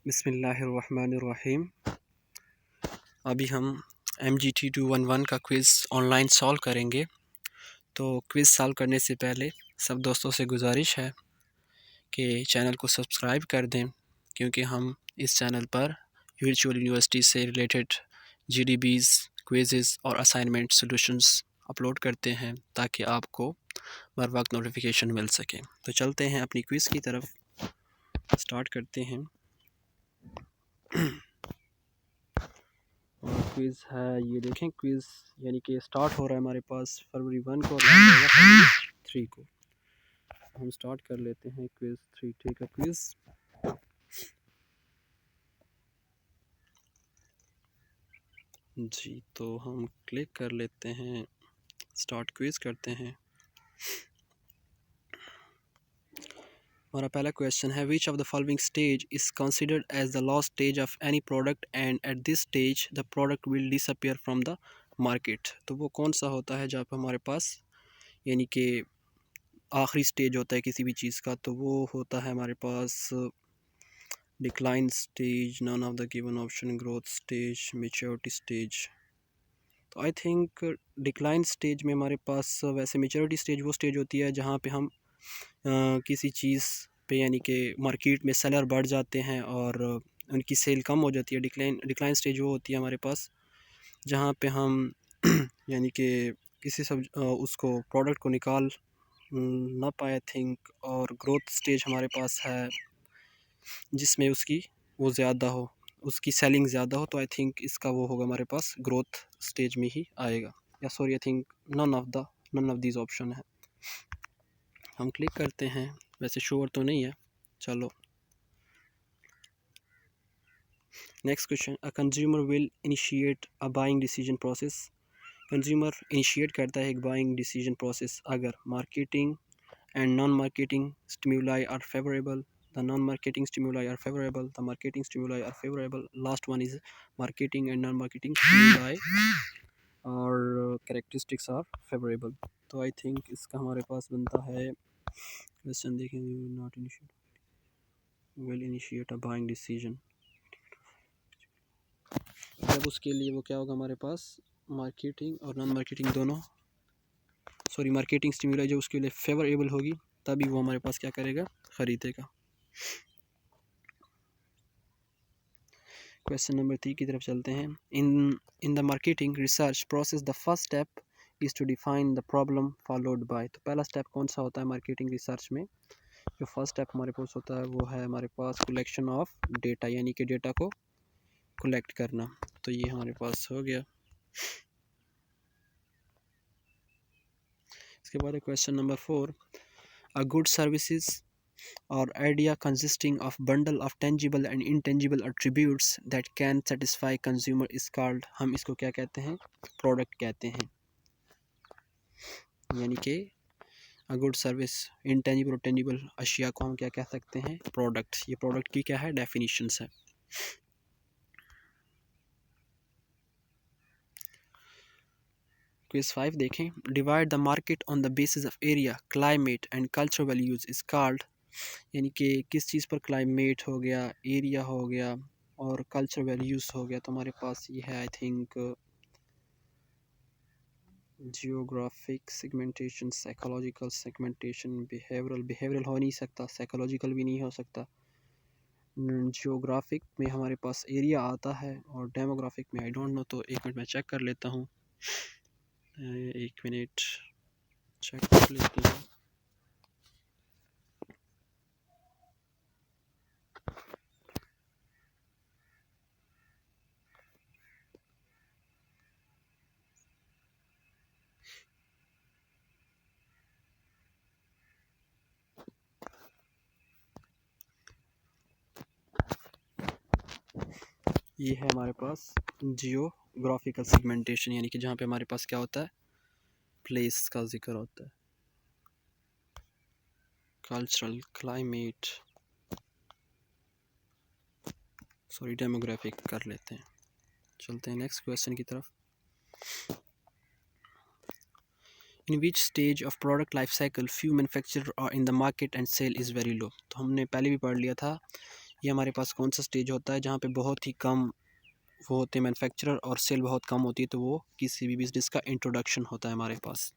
बिस्मिल्लाहिर्रहमानिर्रहीम। अभी हम MGT 211 का क्विज़ ऑनलाइन सॉल्व करेंगे। तो क्विज़ सॉल्व करने से पहले सब दोस्तों से गुजारिश है कि चैनल को सब्सक्राइब कर दें, क्योंकि हम इस चैनल पर वर्चुअल यूनिवर्सिटी से रिलेटेड GDBs, क्विज़ेस और असाइनमेंट सॉल्यूशंस अपलोड करते हैं ताकि आपको बर वक्त नोटिफिकेशन मिल सके। तो चलते हैं अपनी क्विज़ की तरफ, स्टार्ट करते हैं। और क्विज़ है, ये देखें क्विज़ यानी कि स्टार्ट हो रहा है हमारे पास फरवरी 1 को और एंड होगा फरवरी 3 को। हम स्टार्ट कर लेते हैं क्विज़ 3 का क्विज़। जी, तो हम क्लिक कर लेते हैं, स्टार्ट क्विज़ करते हैं। हमारा पहला क्वेश्चन है, which of the following stage is considered as the last stage of any product and at this stage the product will disappear from the market. तो वो कौन सा होता है जब हमारे पास यानी कि आखिरी स्टेज होता है किसी भी चीज़ का, तो वो होता है हमारे पास decline stage, none of the given option, growth stage, maturity stage. तो आई थिंक डिक्लाइन स्टेज में हमारे पास वैसे मेच्योरिटी स्टेज वो स्टेज होती है जहाँ पे हम किसी चीज़ पे यानी कि मार्केट में सेलर बढ़ जाते हैं और उनकी सेल कम हो जाती है। डिक्लाइन स्टेज वो होती है हमारे पास जहाँ पे हम यानी कि किसी सब उसको प्रोडक्ट को निकाल ना पाए थिंक। और ग्रोथ स्टेज हमारे पास है जिसमें उसकी वो ज़्यादा हो, उसकी सेलिंग ज़्यादा हो। तो आई थिंक इसका वो होगा हमारे पास ग्रोथ स्टेज में ही आएगा, या sorry I think none of these option है। हम क्लिक करते हैं, वैसे श्योर तो नहीं है, चलो next question. A consumer will initiate a buying decision process. Consumer initiate करता है एक बाइंग डिसीजन प्रोसेस अगर marketing and non-marketing stimuli are favorable. The non-marketing stimuli are favorable. The marketing stimuli are favorable. Last one is marketing and non-marketing stimuli और characteristics are favorable. तो I think इसका हमारे पास बनता है question, देखेंगे not initiate will initiate a buying decision. जब उसके लिए वो क्या होगा हमारे पास मार्केटिंग और नॉन मार्केटिंग दोनों, सॉरी मार्केटिंग स्टिमुलाई जो उसके लिए फेवरेबल होगी तभी वो हमारे पास क्या करेगा, ख़रीदेगा। क्वेश्चन नंबर 3 की तरफ चलते हैं। In the marketing research process the first step is to define the problem followed by. तो पहला स्टेप कौन सा होता है मार्केटिंग रिसर्च में? जो फर्स्ट स्टेप हमारे पास होता है वो है हमारे पास कलेक्शन ऑफ डेटा, यानी कि डेटा को कलेक्ट करना। तो ये हमारे पास हो गया। इसके बाद question number 4, a good services or idea consisting of bundle of tangible and intangible attributes that can satisfy consumer is called, हम इसको क्या कहते हैं, प्रोडक्ट कहते हैं। यानी कि अ गुड सर्विस, इंटेंजिबल और टेंजिबल अशिया को हम क्या कह सकते हैं, प्रोडक्ट। ये प्रोडक्ट की क्या है, डेफिनेशंस है। क्विज 5 देखें। Divide the market on the basis of area, climate and culture values is called. यानी कि किस चीज़ पर, क्लाइमेट हो गया, एरिया हो गया और कल्चर वैल्यूज़ हो गया। तो हमारे पास ये है I think geographic segmentation, psychological segmentation, behavioural हो नहीं सकता, साइकोलॉजिकल भी नहीं हो सकता। जियोग्राफिक में हमारे पास एरिया आता है और डेमोग्राफिक में आई डोंट नो। तो एक मिनट मैं चेक कर लेता हूँ, एक मिनट चेक कर लेते हैं। ये है हमारे पास जियोग्राफिकल सेगमेंटेशन, यानी कि जहाँ पे हमारे पास क्या होता है, प्लेस का जिक्र होता है। कल्चरल, क्लाइमेट, सॉरी डेमोग्राफिक कर लेते हैं। चलते हैं नेक्स्ट क्वेश्चन की तरफ। In which stage of product life cycle few manufacturer are in the market and sale is very low. तो हमने पहले भी पढ़ लिया था, ये हमारे पास कौन सा स्टेज होता है जहाँ पे बहुत ही कम वो होते हैं मैन्युफैक्चरर और सेल बहुत कम होती है, तो वो किसी भी बिज़नेस का इंट्रोडक्शन होता है हमारे पास।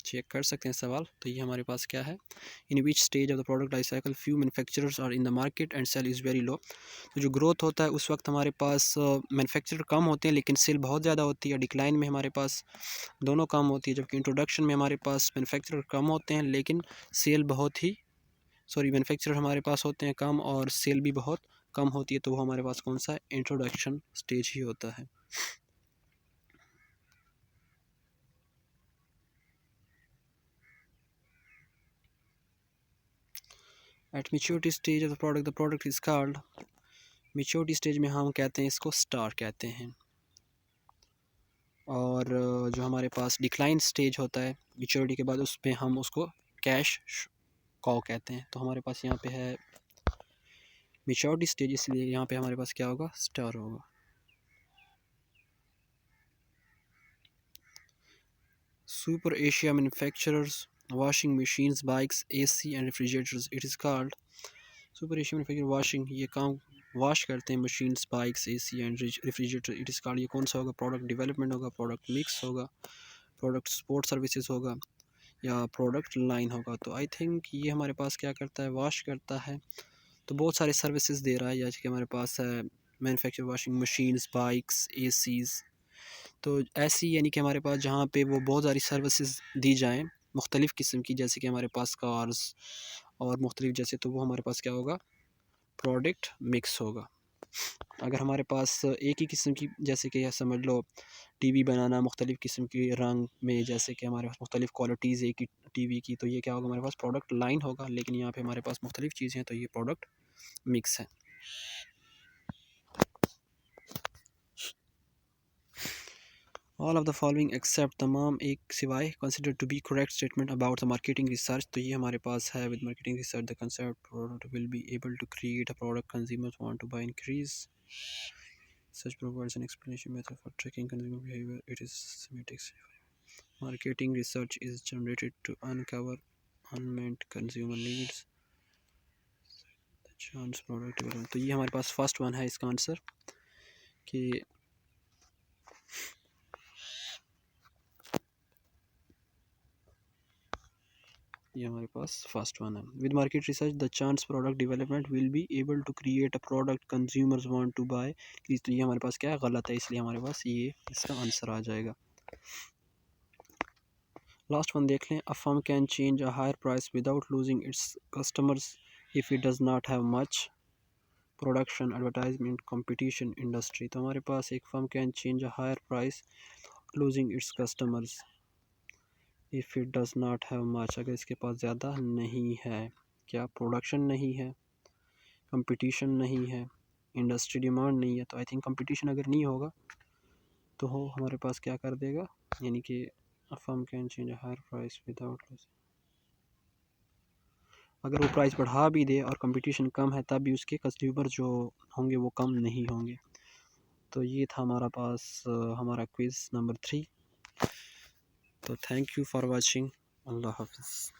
चेक कर सकते हैं सवाल। तो ये हमारे पास क्या है, in which stage of the product life cycle few manufacturers are in the market and sale is very low. तो जो ग्रोथ होता है उस वक्त हमारे पास मैन्युफैक्चरर कम होते हैं लेकिन सेल बहुत ज़्यादा होती है। डिक्लाइन में हमारे पास दोनों कम होती है, जबकि इंट्रोडक्शन में हमारे पास मैन्युफैक्चरर कम होते हैं लेकिन सेल बहुत ही मैन्युफैक्चरर हमारे पास होते हैं कम और सेल भी बहुत कम होती है, तो वो हमारे पास कौन सा इंट्रोडक्शन स्टेज ही होता है। Eight maturity stage of the product is called, maturity stage में हम कहते हैं इसको स्टार कहते हैं। और जो हमारे पास डिक्लाइन स्टेज होता है मेच्योरिटी के बाद, उस पर हम उसको कैश कॉ कहते हैं। तो हमारे पास यहाँ पे है मेच्योरिटी स्टेज, इसलिए यहाँ पे हमारे पास क्या होगा, स्टार होगा। Super Asia manufacturers washing machines, bikes, AC and refrigerators. It is called super Asia manufacture washing, ये काम वॉश करते हैं machines, bikes, AC and refrigerator. It is called, ये कौन सा होगा, प्रोडक्ट डेवलपमेंट होगा, प्रोडक्ट मिक्स होगा, प्रोडक्ट सपोर्ट सर्विसेज होगा या प्रोडक्ट लाइन होगा। तो आई थिंक ये हमारे पास क्या करता है, वॉश करता है, तो बहुत सारे सर्विसेज दे रहा है। जैसे कि हमारे पास है manufacture washing machines, bikes, ACs। तो ऐसी यानी कि हमारे पास जहाँ पे वो बहुत सारी सर्विसेज दी जाएँ मुख्तलिफ़ किस्म की, जैसे कि हमारे पास कार्स और मुख्तलिफ जैसे, तो वो हमारे पास क्या होगा, प्रोडक्ट मिक्स होगा। अगर हमारे पास एक ही किस्म की, जैसे कि यह समझ लो टीवी बनाना मुख्तलिफ़ किस्म के रंग में, जैसे कि हमारे पास मुख्तलिफ़ क्वालिटीज़ एक ही टीवी की, तो ये क्या होगा, हमारे पास प्रोडक्ट लाइन होगा। लेकिन यहाँ पे हमारे पास मुख्तलिफ़ चीज़ें हैं, तो ये प्रोडक्ट मिक्स है। All of the following except, तमाम एक सिवाय, consider to be correct statement about the marketing research. तो ये हमारे पास है, with marketing research the concept product will be able to create a product consumers want to buy increase, such provides an explanation method for tracking consumer behavior. It is semantics. Marketing research is generated to uncover unmet consumer needs, the chance product development। तो ये हमारे पास first one है इसका answer, कि ये हमारे पास फर्स्ट वन है। With market research the chance product development will be able to create a product consumers want to buy. तो ये हमारे पास क्या है, गलत है, इसलिए हमारे पास ये इसका आंसर आ जाएगा। लास्ट वन देख लें, a firm can change a higher price without losing its customers if it does not have much production, advertisement, competition, industry. तो हमारे पास एक firm can change a higher price losing its customers if it does not have much, अगर इसके पास ज़्यादा नहीं है, क्या प्रोडक्शन नहीं है, कंपटीशन नहीं है, इंडस्ट्री डिमांड नहीं है। तो आई थिंक कंपटीशन अगर नहीं होगा तो हो हमारे पास क्या कर देगा, यानी कि firm can change higher price without, अगर वो प्राइस बढ़ा भी दे और कंपटीशन कम है तब भी उसके कंज्यूमर जो होंगे वो कम नहीं होंगे। तो ये था हमारा पास हमारा क्विज़ नंबर 3। तो थैंक यू फॉर वॉचिंग। अल्लाह हाफिज़।